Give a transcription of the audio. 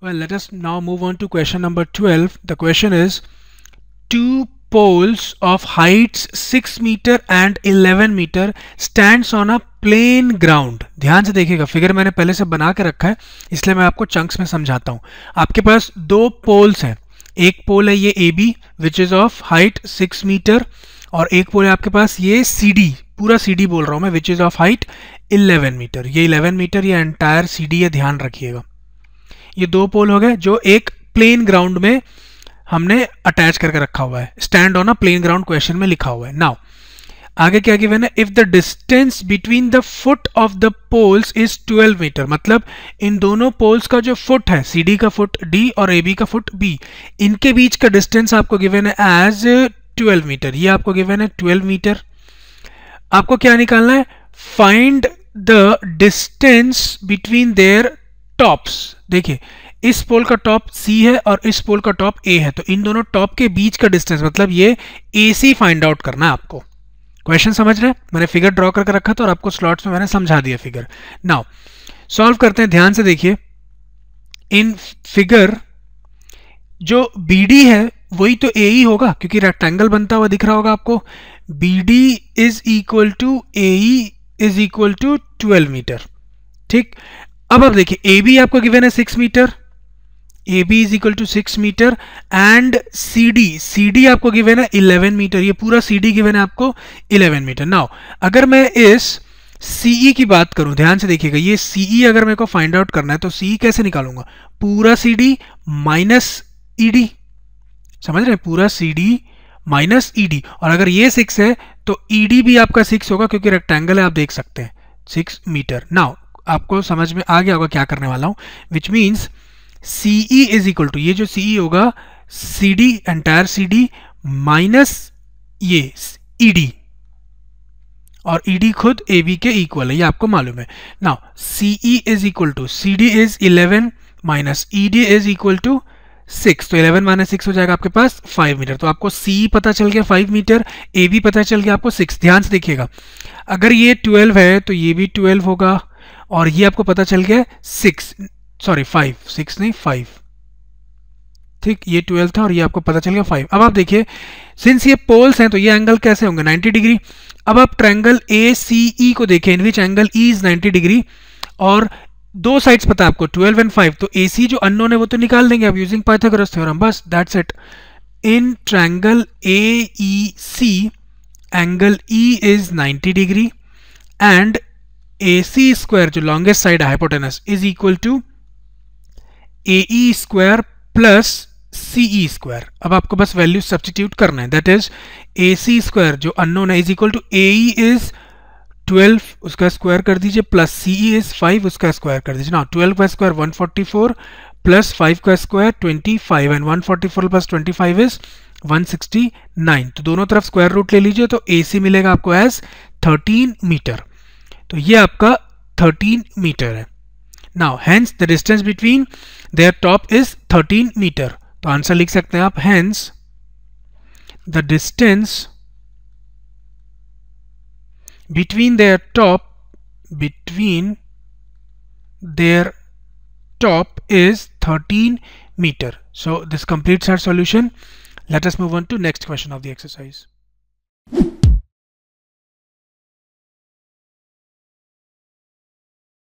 Well, let us now move on to question number 12. The question is, two poles of heights 6 meter and 11 meter stands on a plain ground. ध्यान से देखिएगा, figure मैंने पहले से बना के रखा है इसलिए मैं आपको चंक्स में समझाता हूँ. आपके पास दो पोल्स हैं. एक पोल है ये AB which is of height 6 metre और एक पोल है आपके पास ये CD, पूरा CD बोल रहा हूँ मैं, which is of height 11 metre. ये 11 मीटर ये एंटायर CD है, ध्यान रखिएगा. ये दो पोल हो गए जो एक प्लेन ग्राउंड में हमने अटैच करके रखा हुआ है. Stand on a plane ground question में लिखा हुआ है. नाउ आगे क्या गिवन है, if the distance between the foot of the poles is 12 metre. मतलब इन दोनों पोल्स का जो फुट है, CD का फुट D और AB का फुट B, इनके बीच का डिस्टेंस आपको गिवन है एज 12 मीटर. ये आपको गिवन है 12 मीटर. आपको क्या निकालना है, find the distance between there tops. देखिए इस पोल का टॉप C है और इस पोल का टॉप A है, तो इन दोनों टॉप के बीच का डिस्टेंस मतलब ये AC फाइंड आउट करना है आपको. क्वेश्चन समझ रहे हैं, मैंने फिगर ड्रॉ करके रखा था और आपको स्लॉट्स में मैंने समझा दिया फिगर. नाउ सॉल्व करते हैं. ध्यान से देखिए, इन फिगर जो BD है वही तो AE होगा क्योंकि रेक्टेंगल बनता हुआ दिख रहा होगा आपको. BD is equal to AE is equal to 12 metre. ठीक, अब आप देखिए AB आपको गिवन है 6 metre, AB is equal to 6 metre and CD आपको गिवन है 11 मीटर. ये पूरा CD गिवन है आपको 11 मीटर. नाउ अगर मैं इस CE की बात करूं, ध्यान से देखिएगा, ये CE अगर मेरे को फाइंड आउट करना है तो CE कैसे निकालूंगा, पूरा CD माइनस ED. समझ रहे हैं, पूरा CD माइनस ED. और अगर ये 6 है तो ED भी आपका 6 होगा क्योंकि रेक्टेंगल है, आप देख सकते हैं 6 मीटर. नाउ आपको समझ में आ गया होगा क्या करने वाला हूं, which means CE is equal to, ये जो CE होगा CD एंटायर CD माइनस ये ED, और ED खुद AB के इक्वल है, ये आपको मालूम है. Now CE is equal to CD is 11 minus ED is equal to 6, तो 11 माइनस 6 हो जाएगा आपके पास 5 मीटर. तो आपको CE पता चल गया 5 मीटर, AB पता चल गया आपको 6. ध्यान से देखिएगा, अगर ये 12 है तो ये भी 12 होगा और ये आपको पता चल गया 5. ठीक, ये 12 था और ये आपको पता चल गया 5. अब आप देखिए, सिंस ये पोल्स हैं तो ये एंगल कैसे होंगे, 90 डिग्री. अब आप ट्रायंगल ACE को देखें, in which angle E is 90 degree और दो साइड्स पता है आपको 12 एंड 5, तो AC जो अननोन है वो तो निकाल देंगे आप यूजिंग पाइथागोरस थ्योरम, बस that's it. In triangle AEC angle E is 90 degree and AC square जो लॉन्गेस्ट साइड है hypotenuse is equal to AE square plus CE square. अब आपको बस वैल्यू सब्स्टिट्यूट करना है, दैट इज AC स्क्वायर जो unknown है is equal to AE is 12 उसका स्क्वायर कर दीजिए प्लस CE इज 5 उसका स्क्वायर कर दीजिए. नाउ 12 का स्क्वायर 144 प्लस 5 का स्क्वायर 25 एंड 144 प्लस 25 इज 169. तो दोनों तरफ स्क्वायर रूट ले लीजिए तो AC मिलेगा आपको एज 13 मीटर. तो ये आपका 13 मीटर है. Now hence the distance between their top is 13 metre. तो आंसर लिख सकते हैं आप, hence the distance between their top is 13 metre. So this completes our solution. Let us move on to next question of the exercise.